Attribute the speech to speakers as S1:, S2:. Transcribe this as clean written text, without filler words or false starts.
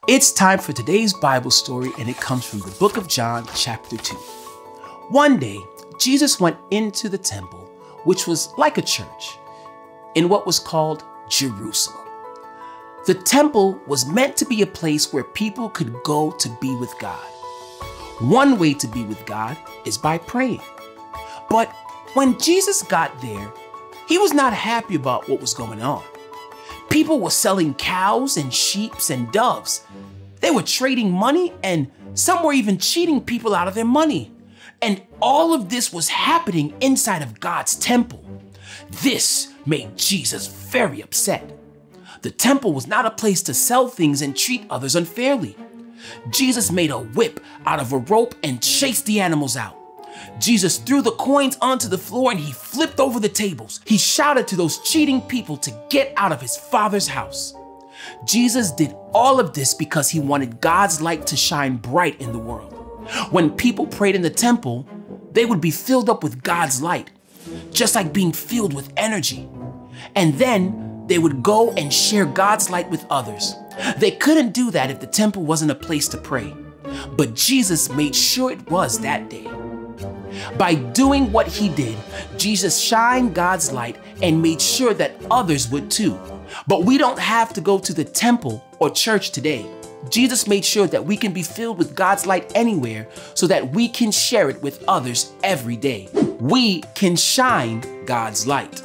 S1: It's time for today's Bible story, and it comes from the book of John, chapter 2. One day, Jesus went into the temple, which was like a church, in what was called Jerusalem. The temple was meant to be a place where people could go to be with God. One way to be with God is by praying. But when Jesus got there, he was not happy about what was going on. People were selling cows and sheep and doves. They were trading money, and some were even cheating people out of their money. And all of this was happening inside of God's temple. This made Jesus very upset. The temple was not a place to sell things and treat others unfairly. Jesus made a whip out of a rope and chased the animals out. Jesus threw the coins onto the floor and he flipped over the tables. He shouted to those cheating people to get out of his Father's house. Jesus did all of this because he wanted God's light to shine bright in the world. When people prayed in the temple, they would be filled up with God's light, just like being filled with energy. And then they would go and share God's light with others. They couldn't do that if the temple wasn't a place to pray. But Jesus made sure it was that day. By doing what he did, Jesus shined God's light and made sure that others would too. But we don't have to go to the temple or church today. Jesus made sure that we can be filled with God's light anywhere so that we can share it with others every day. We can shine God's light.